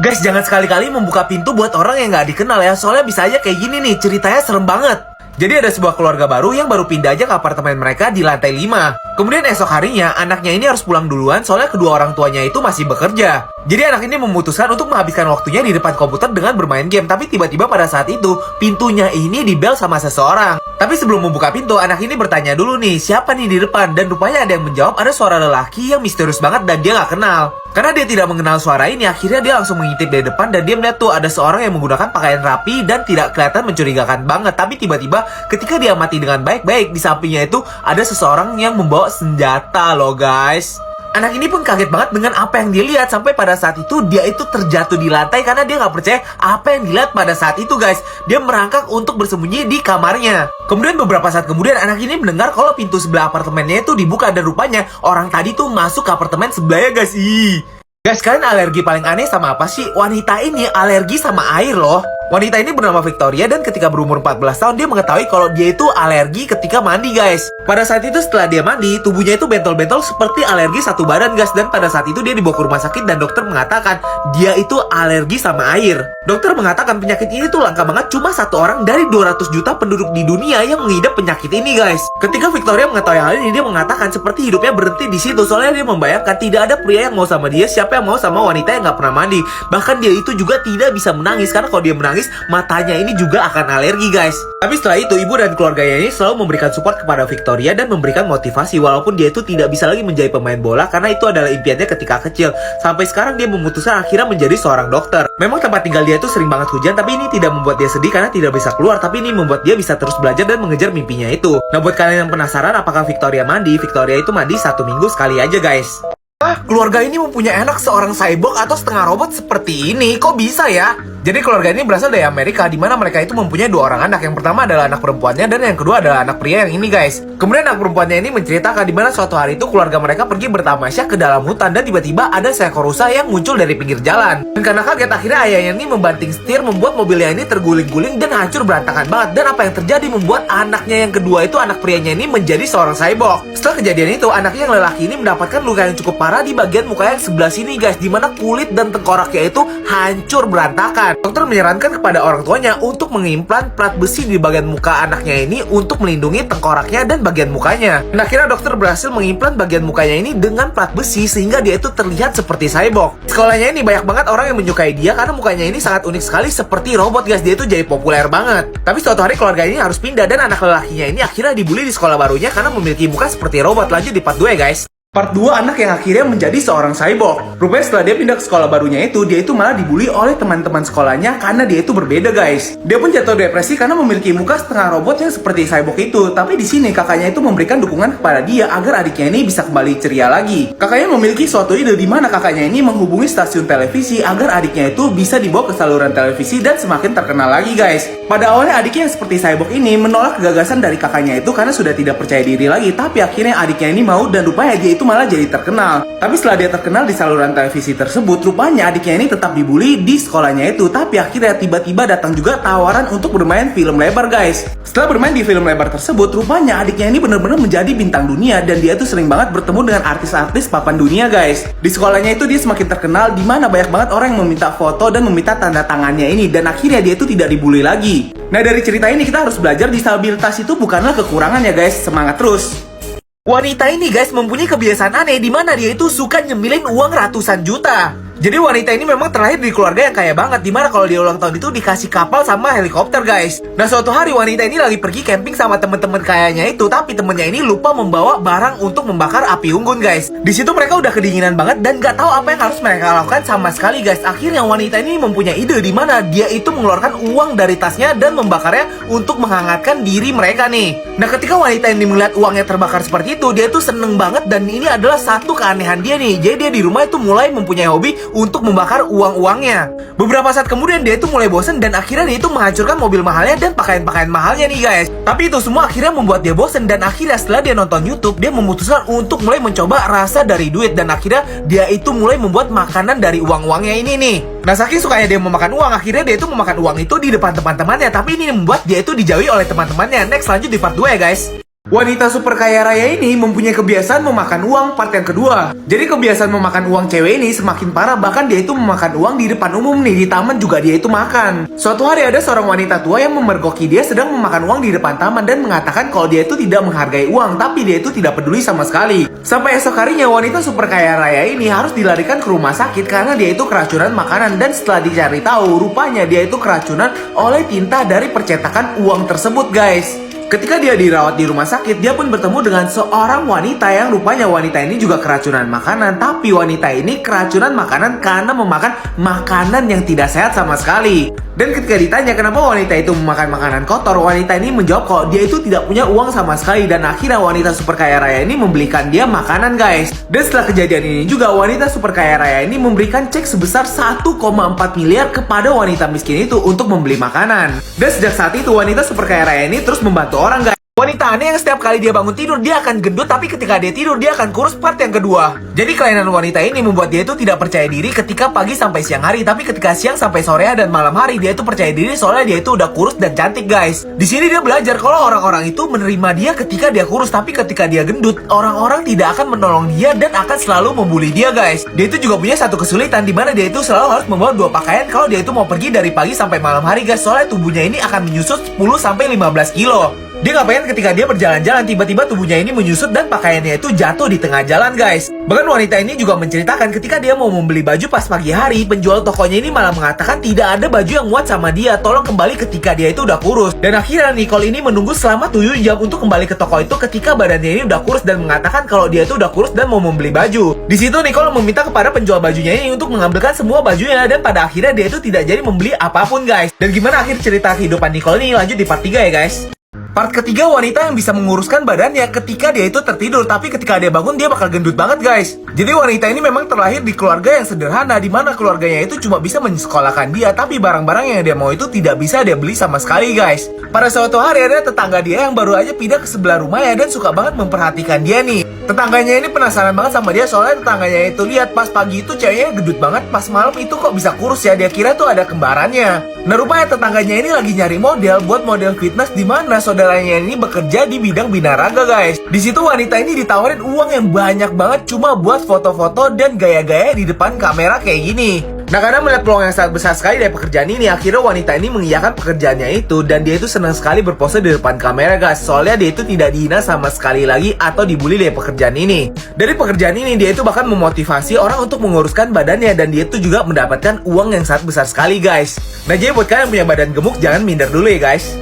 Guys, jangan sekali-kali membuka pintu buat orang yang nggak dikenal ya. Soalnya bisa aja kayak gini nih, ceritanya serem banget. Jadi ada sebuah keluarga baru yang baru pindah aja ke apartemen mereka di lantai 5. Kemudian esok harinya, anaknya ini harus pulang duluan soalnya kedua orang tuanya itu masih bekerja. Jadi anak ini memutuskan untuk menghabiskan waktunya di depan komputer dengan bermain game. Tapi tiba-tiba pada saat itu, pintunya ini dibel sama seseorang. Tapi sebelum membuka pintu, anak ini bertanya dulu nih, siapa nih di depan? Dan rupanya ada yang menjawab, ada suara lelaki yang misterius banget dan dia nggak kenal. Karena dia tidak mengenal suara ini, akhirnya dia langsung mengintip dari depan dan dia melihat tuh ada seorang yang menggunakan pakaian rapi dan tidak kelihatan mencurigakan banget. Tapi tiba-tiba ketika dia amati dengan baik-baik, di sampingnya itu ada seseorang yang membawa senjata loh guys. Anak ini pun kaget banget dengan apa yang dia lihat. Sampai pada saat itu dia itu terjatuh di lantai karena dia nggak percaya apa yang dilihat pada saat itu guys. Dia merangkak untuk bersembunyi di kamarnya. Kemudian beberapa saat kemudian anak ini mendengar kalau pintu sebelah apartemennya itu dibuka. Dan rupanya orang tadi tuh masuk ke apartemen sebelahnya guys. Guys, kalian alergi paling aneh sama apa sih? Wanita ini alergi sama air loh. Wanita ini bernama Victoria dan ketika berumur 14 tahun dia mengetahui kalau dia itu alergi ketika mandi guys. Pada saat itu setelah dia mandi, tubuhnya itu bentol-bentol seperti alergi satu badan guys. Dan pada saat itu dia dibawa ke rumah sakit dan dokter mengatakan dia itu alergi sama air. Dokter mengatakan penyakit ini tuh langka banget, cuma satu orang dari 200 juta penduduk di dunia yang mengidap penyakit ini guys. Ketika Victoria mengetahui hal ini, dia mengatakan seperti hidupnya berhenti di situ. Soalnya dia membayangkan tidak ada pria yang mau sama dia, siapa yang mau sama wanita yang gak pernah mandi. Bahkan dia itu juga tidak bisa menangis karena kalau dia menangis matanya ini juga akan alergi guys. Tapi setelah itu ibu dan keluarganya ini selalu memberikan support kepada Victoria dan memberikan motivasi walaupun dia itu tidak bisa lagi menjadi pemain bola karena itu adalah impiannya ketika kecil. Sampai sekarang dia memutuskan akhirnya menjadi seorang dokter. Memang tempat tinggal dia itu sering banget hujan, tapi ini tidak membuat dia sedih karena tidak bisa keluar. Tapi ini membuat dia bisa terus belajar dan mengejar mimpinya itu. Nah, buat kalian yang penasaran apakah Victoria mandi, Victoria itu mandi 1 minggu sekali aja guys. Keluarga ini mempunyai anak seorang cyborg atau setengah robot seperti ini. Kok bisa ya? Jadi keluarga ini berasal dari Amerika, di mana mereka itu mempunyai 2 orang anak. Yang pertama adalah anak perempuannya dan yang kedua adalah anak pria yang ini guys. Kemudian anak perempuannya ini menceritakan di mana suatu hari itu keluarga mereka pergi bertamasya ke dalam hutan dan tiba-tiba ada seekor rusa yang muncul dari pinggir jalan. Dan karena kaget akhirnya ayahnya ini membanting setir membuat mobilnya ini terguling-guling dan hancur berantakan banget. Dan apa yang terjadi membuat anaknya yang kedua itu anak prianya ini menjadi seorang cyborg. Setelah kejadian itu anaknya yang lelaki ini mendapatkan luka yang cukup parah di bagian muka yang sebelah sini guys, di mana kulit dan tengkoraknya itu hancur berantakan. Dokter menyarankan kepada orang tuanya untuk mengimplan plat besi di bagian muka anaknya ini untuk melindungi tengkoraknya dan bagian mukanya. Dan akhirnya dokter berhasil mengimplan bagian mukanya ini dengan plat besi sehingga dia itu terlihat seperti cyborg. Sekolahnya ini banyak banget orang yang menyukai dia karena mukanya ini sangat unik sekali seperti robot guys. Dia itu jadi populer banget. Tapi suatu hari keluarga ini harus pindah dan anak lelakinya ini akhirnya dibully di sekolah barunya karena memiliki muka seperti robot. Lanjut di part 2 ya guys. Part 2, anak yang akhirnya menjadi seorang cyborg. Rupanya setelah dia pindah ke sekolah barunya itu, dia itu malah dibully oleh teman-teman sekolahnya karena dia itu berbeda guys. Dia pun jatuh depresi karena memiliki muka setengah robot yang seperti cyborg itu. Tapi di sini kakaknya itu memberikan dukungan kepada dia agar adiknya ini bisa kembali ceria lagi. Kakaknya memiliki suatu ide di mana kakaknya ini menghubungi stasiun televisi agar adiknya itu bisa dibawa ke saluran televisi dan semakin terkenal lagi guys. Pada awalnya adiknya yang seperti cyborg ini menolak gagasan dari kakaknya itu karena sudah tidak percaya diri lagi. Tapi akhirnya adiknya ini mau dan rupanya dia itu malah jadi terkenal. Tapi setelah dia terkenal di saluran televisi tersebut, rupanya adiknya ini tetap dibully di sekolahnya itu. Tapi akhirnya tiba-tiba datang juga tawaran untuk bermain film lebar guys. Setelah bermain di film lebar tersebut, rupanya adiknya ini benar-benar menjadi bintang dunia dan dia itu sering banget bertemu dengan artis-artis papan dunia guys. Di sekolahnya itu dia semakin terkenal di mana banyak banget orang yang meminta foto dan meminta tanda tangannya ini dan akhirnya dia itu tidak dibully lagi. Nah, dari cerita ini kita harus belajar disabilitas itu bukanlah kekurangan ya guys. Semangat terus. Wanita ini guys mempunyai kebiasaan aneh di mana dia itu suka nyemilin uang ratusan juta. Jadi wanita ini memang terlahir di keluarga yang kaya banget, dimana kalau dia ulang tahun itu dikasih kapal sama helikopter guys. Nah, suatu hari wanita ini lagi pergi camping sama temen-temen kayanya itu, tapi temennya ini lupa membawa barang untuk membakar api unggun guys. Di situ mereka udah kedinginan banget dan gak tahu apa yang harus mereka lakukan sama sekali guys. Akhirnya wanita ini mempunyai ide di mana dia itu mengeluarkan uang dari tasnya dan membakarnya untuk menghangatkan diri mereka nih. Nah, ketika wanita ini melihat uangnya terbakar seperti itu, dia tuh seneng banget dan ini adalah satu keanehan dia nih. Jadi dia di rumah itu mulai mempunyai hobi untuk membakar uang-uangnya. Beberapa saat kemudian dia itu mulai bosen dan akhirnya dia itu menghancurkan mobil mahalnya dan pakaian-pakaian mahalnya nih guys. Tapi itu semua akhirnya membuat dia bosen dan akhirnya setelah dia nonton YouTube, dia memutuskan untuk mulai mencoba rasa dari duit dan akhirnya dia itu mulai membuat makanan dari uang-uangnya ini nih. Nah, saking sukanya dia memakan uang, akhirnya dia itu memakan uang itu di depan teman-temannya. Tapi ini membuat dia itu dijauhi oleh teman-temannya. Next, lanjut di part 2 ya guys. Wanita super kaya raya ini mempunyai kebiasaan memakan uang part yang kedua. Jadi kebiasaan memakan uang cewek ini semakin parah, bahkan dia itu memakan uang di depan umum nih, di taman juga dia itu makan. Suatu hari ada seorang wanita tua yang memergoki dia sedang memakan uang di depan taman dan mengatakan kalau dia itu tidak menghargai uang, tapi dia itu tidak peduli sama sekali. Sampai esok harinya wanita super kaya raya ini harus dilarikan ke rumah sakit karena dia itu keracunan makanan, dan setelah dicari tahu rupanya dia itu keracunan oleh tinta dari percetakan uang tersebut guys. Ketika dia dirawat di rumah sakit, dia pun bertemu dengan seorang wanita yang rupanya wanita ini juga keracunan makanan. Tapi wanita ini keracunan makanan karena memakan makanan yang tidak sehat sama sekali. Dan ketika ditanya kenapa wanita itu memakan makanan kotor, wanita ini menjawab kalau dia itu tidak punya uang sama sekali. Dan akhirnya wanita super kaya raya ini membelikan dia makanan guys. Dan setelah kejadian ini juga wanita super kaya raya ini memberikan cek sebesar 1,4 miliar kepada wanita miskin itu untuk membeli makanan. Dan sejak saat itu wanita super kaya raya ini terus membantu orang guys. Wanita aneh yang setiap kali dia bangun tidur dia akan gendut, tapi ketika dia tidur dia akan kurus part yang kedua. Jadi kelainan wanita ini membuat dia itu tidak percaya diri ketika pagi sampai siang hari, tapi ketika siang sampai sore dan malam hari dia itu percaya diri soalnya dia itu udah kurus dan cantik guys. Di sini dia belajar kalau orang-orang itu menerima dia ketika dia kurus, tapi ketika dia gendut orang-orang tidak akan menolong dia dan akan selalu membuli dia guys. Dia itu juga punya satu kesulitan di mana dia itu selalu harus membawa dua pakaian kalau dia itu mau pergi dari pagi sampai malam hari guys, soalnya tubuhnya ini akan menyusut 10 sampai 15 kilo. Dia nggak pengen ketika dia berjalan-jalan tiba-tiba tubuhnya ini menyusut dan pakaiannya itu jatuh di tengah jalan guys. Bahkan wanita ini juga menceritakan ketika dia mau membeli baju pas pagi hari, penjual tokonya ini malah mengatakan tidak ada baju yang muat sama dia, tolong kembali ketika dia itu udah kurus. Dan akhirnya Nicole ini menunggu selama 7 jam untuk kembali ke toko itu ketika badannya ini udah kurus dan mengatakan kalau dia itu udah kurus dan mau membeli baju. Di situ Nicole meminta kepada penjual bajunya ini untuk mengambilkan semua bajunya, dan pada akhirnya dia itu tidak jadi membeli apapun guys. Dan gimana akhir cerita kehidupan Nicole ini lanjut di part 3 ya guys. Part ketiga, wanita yang bisa menguruskan badannya ketika dia itu tertidur, tapi ketika dia bangun dia bakal gendut banget guys. Jadi wanita ini memang terlahir di keluarga yang sederhana, di mana keluarganya itu cuma bisa menyekolahkan dia, tapi barang-barang yang dia mau itu tidak bisa dia beli sama sekali guys. Pada suatu hari ada tetangga dia yang baru aja pindah ke sebelah rumahnya dan suka banget memperhatikan dia nih. Tetangganya ini penasaran banget sama dia soalnya tetangganya itu lihat pas pagi itu ceweknya gendut banget, pas malam itu kok bisa kurus ya, dia kira tuh ada kembarannya. Nah rupanya tetangganya ini lagi nyari model buat model fitness di mana saudaranya ini bekerja di bidang binaraga guys. Di situ wanita ini ditawarin uang yang banyak banget cuma buat foto-foto dan gaya-gaya di depan kamera kayak gini. Nah karena melihat peluang yang sangat besar sekali dari pekerjaan ini, akhirnya wanita ini mengiyakan pekerjaannya itu, dan dia itu senang sekali berpose di depan kamera guys. Soalnya dia itu tidak dihina sama sekali lagi atau dibully dari pekerjaan ini. Dari pekerjaan ini dia itu bahkan memotivasi orang untuk menguruskan badannya, dan dia itu juga mendapatkan uang yang sangat besar sekali guys. Nah jadi buat kalian yang punya badan gemuk jangan minder dulu ya guys.